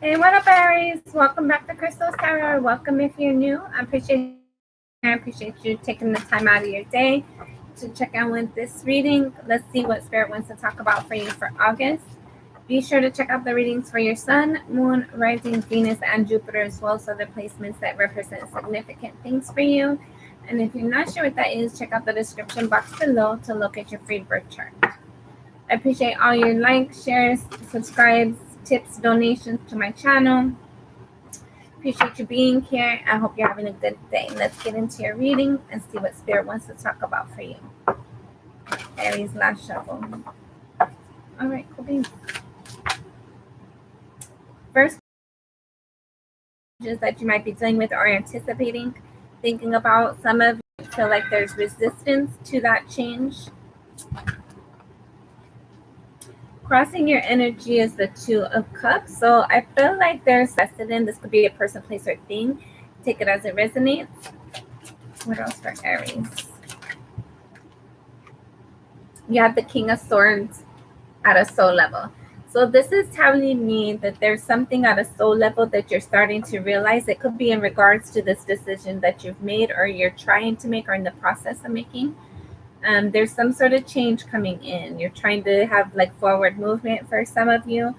Hey, what up, Aries? Welcome back to Crystal's Tarot. Welcome if you're new. I appreciate you taking the time out of your day to check out with this reading. Let's see what Spirit wants to talk about for you for August. Be sure to check out the readings for your Sun, Moon, Rising, Venus, and Jupiter as well. So the placements that represent significant things for you. And if you're not sure what that is, check out the description box below to look at your free birth chart. I appreciate all your likes, shares, subscribes, tips, donations to my channel. Appreciate you being here. I hope you're having a good day. Let's get into your reading and see what Spirit wants to talk about for you. Aries, last shuffle. All right, cool beans. First, that you might be dealing with or anticipating, thinking about. Some of you feel like there's resistance to that change. Crossing your energy is the Two of Cups. So I feel like there's precedent. This could be a person, place, or thing. Take it as it resonates. What else for Aries? You have the King of Swords at a soul level. So this is telling me that there's something at a soul level that you're starting to realize. It could be in regards to this decision that you've made or you're trying to make or in the process of making. There's some sort of change coming in. You're trying to have like forward movement for some of you.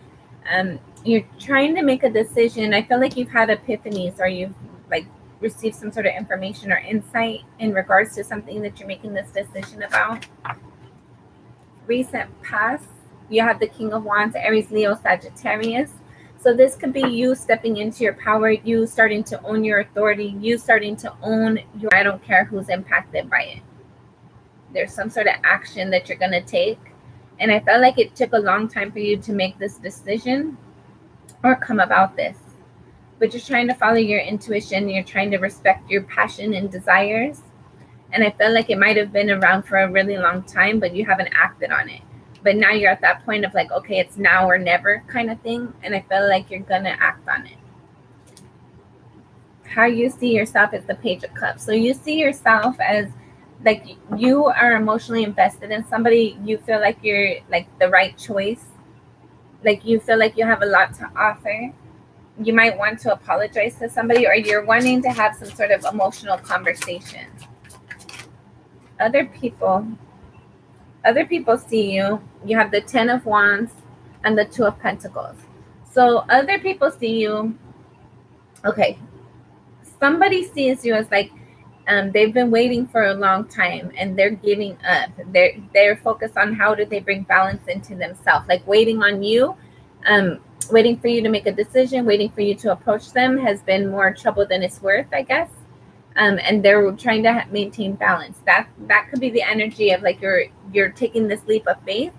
You're trying to make a decision. I feel like you've had epiphanies or you've like received some sort of information or insight in regards to something that you're making this decision about. Recent past, you have the King of Wands, Aries, Leo, Sagittarius. So this could be you stepping into your power, you starting to own your authority, you starting to own your, I don't care who's impacted by it. There's some sort of action that you're going to take. And I felt like it took a long time for you to make this decision or come about this. But you're trying to follow your intuition. You're trying to respect your passion and desires. And I felt like it might have been around for a really long time, but you haven't acted on it. But now you're at that point of like, okay, it's now or never kind of thing. And I feel like you're going to act on it. How you see yourself is the Page of Cups. So you see yourself as like you are emotionally invested in somebody. You feel like you're like the right choice. Like you feel like you have a lot to offer. You might want to apologize to somebody, or you're wanting to have some sort of emotional conversation. Other people see you. You have the Ten of Wands and the Two of Pentacles. So other people see you. Okay. Somebody sees you as like, they've been waiting for a long time and they're giving up. They're focused on how do they bring balance into themselves, like waiting on you, waiting for you to make a decision, waiting for you to approach them has been more trouble than it's worth, I guess. And they're trying to maintain balance. That could be the energy of like you're taking this leap of faith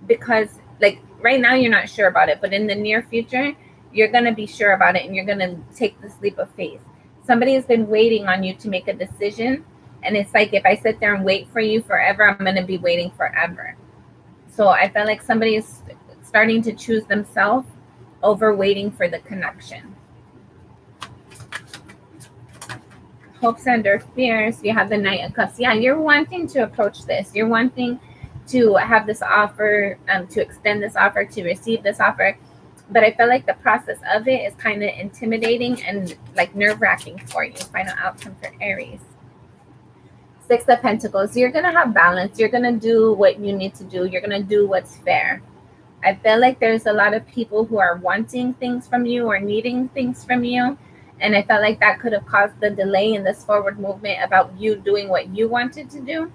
because like right now you're not sure about it, but in the near future you're going to be sure about it and you're going to take this leap of faith. Somebody has been waiting on you to make a decision. And it's like, if I sit there and wait for you forever, I'm going to be waiting forever. So I felt like somebody is starting to choose themselves over waiting for the connection. Hopes and or fears, you have the Knight of Cups. Yeah, you're wanting to approach this. You're wanting to have this offer, to extend this offer, to receive this offer. But I feel like the process of it is kind of intimidating and like nerve-wracking for you. Final outcome for Aries. Six of Pentacles. You're going to have balance. You're going to do what you need to do. You're going to do what's fair. I feel like there's a lot of people who are wanting things from you or needing things from you. And I felt like that could have caused the delay in this forward movement about you doing what you wanted to do.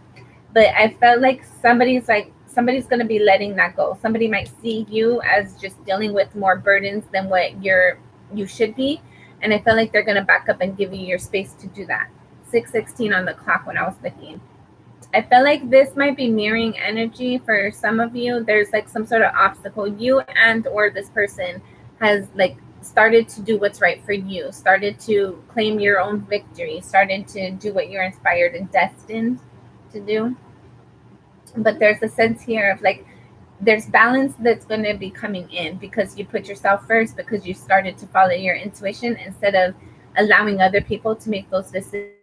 But I felt like somebody's going to be letting that go. Somebody might see you as just dealing with more burdens than what you should be. And I feel like they're going to back up and give you your space to do that. 6:16 on the clock when I was looking. I feel like this might be mirroring energy for some of you. There's like some sort of obstacle. You and or this person has like started to do what's right for you, started to claim your own victory, started to do what you're inspired and destined to do. But there's a sense here of like there's balance that's going to be coming in because you put yourself first, because you started to follow your intuition instead of allowing other people to make those decisions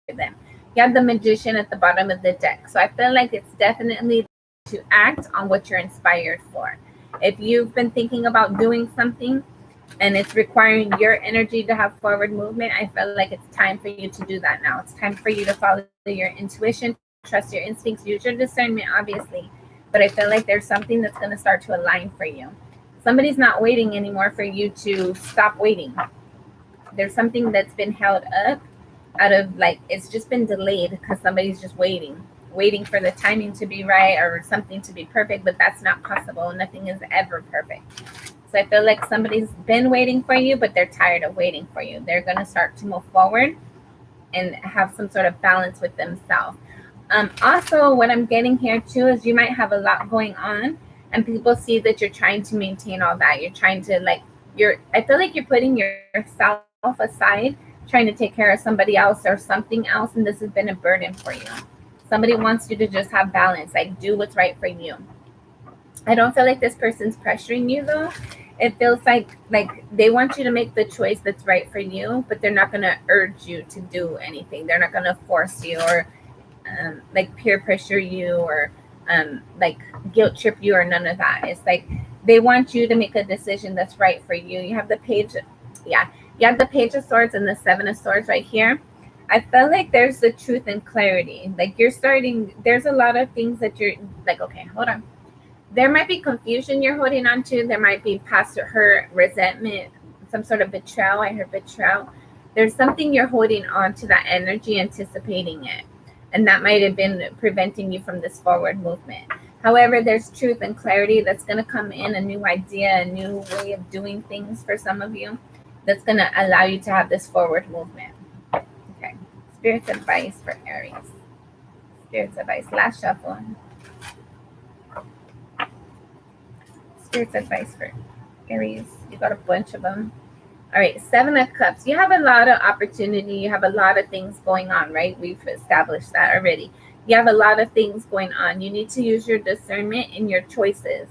for them. You have the Magician at the bottom of the deck. So I feel like it's definitely to act on what you're inspired for. If you've been thinking about doing something and it's requiring your energy to have forward movement, I feel like it's time for you to do that now. It's time for you to follow your intuition, trust your instincts, use your discernment, obviously. But I feel like there's something that's going to start to align for you. Somebody's not waiting anymore for you to stop waiting. There's something that's been held up out of, like, it's just been delayed because somebody's just waiting for the timing to be right or something to be perfect, but that's not possible. Nothing is ever perfect. So I feel like somebody's been waiting for you, but they're tired of waiting for you. They're going to start to move forward and have some sort of balance with themselves. Also, what I'm getting here too is you might have a lot going on, and people see that you're trying to maintain all that. You're trying to, like, I feel like you're putting yourself aside, trying to take care of somebody else or something else, and this has been a burden for you. Somebody wants you to just have balance, like do what's right for you. I don't feel like this person's pressuring you though. It feels like they want you to make the choice that's right for you, but they're not going to urge you to do anything. They're not going to force you or like peer pressure you or like guilt trip you or none of that. It's like they want you to make a decision that's right for you. You have the page, yeah, you have the Page of Swords and the Seven of Swords right here. I feel like there's the truth and clarity. Like there's a lot of things that you're like, okay, hold on. There might be confusion you're holding on to. There might be past hurt, resentment, some sort of betrayal. I heard betrayal. There's something you're holding on to, that energy, anticipating it. And that might have been preventing you from this forward movement. However, there's truth and clarity that's going to come in, a new idea, a new way of doing things for some of you that's going to allow you to have this forward movement. Okay. Spirit's advice for Aries. Spirit's advice. Last shuffle. Spirit's advice for Aries. You got a bunch of them. All right, Seven of Cups. You have a lot of opportunity. You have a lot of things going on, right? We've established that already. You have a lot of things going on. You need to use your discernment in your choices.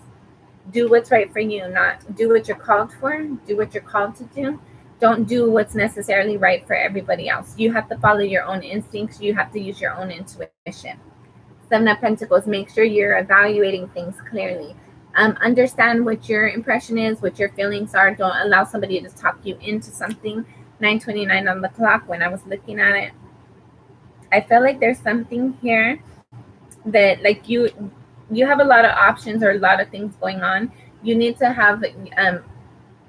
Do what's right for you, not do what you're called for. Do what you're called to do. Don't do what's necessarily right for everybody else. You have to follow your own instincts. You have to use your own intuition. Seven of Pentacles. Make sure you're evaluating things clearly. Understand what your impression is, what your feelings are. Don't allow somebody to talk you into something. 9:29 on the clock when I was looking at it. I feel like there's something here that, like, you have a lot of options or a lot of things going on. You need to have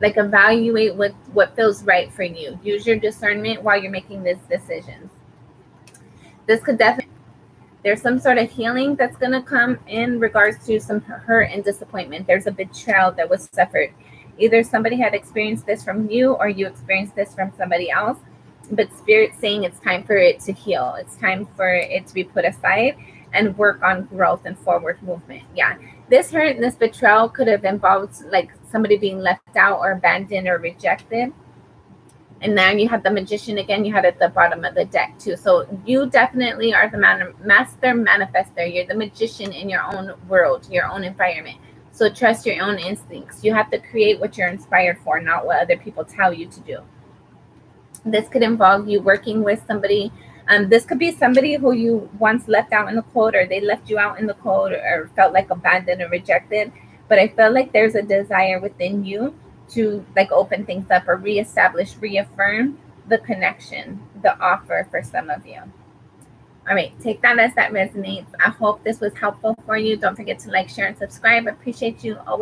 like evaluate what feels right for you. Use your discernment while you're making these decisions. This could definitely, there's some sort of healing that's going to come in regards to some hurt and disappointment. There's a betrayal that was suffered. Either somebody had experienced this from you or you experienced this from somebody else. But Spirit's saying it's time for it to heal. It's time for it to be put aside and work on growth and forward movement. Yeah. This hurt and this betrayal could have involved like somebody being left out or abandoned or rejected. And now you have the Magician again. You had at the bottom of the deck too. So you definitely are the master manifester. You're the magician in your own world, your own environment. So trust your own instincts. You have to create what you're inspired for, not what other people tell you to do. This could involve you working with somebody. This could be somebody who you once left out in the cold, or they left you out in the cold, or felt like abandoned or rejected. But I feel like there's a desire within you to like open things up or reestablish, reaffirm the connection, the offer for some of you. All right, take that as that resonates. I hope this was helpful for you. Don't forget to like, share, and subscribe. I appreciate you always.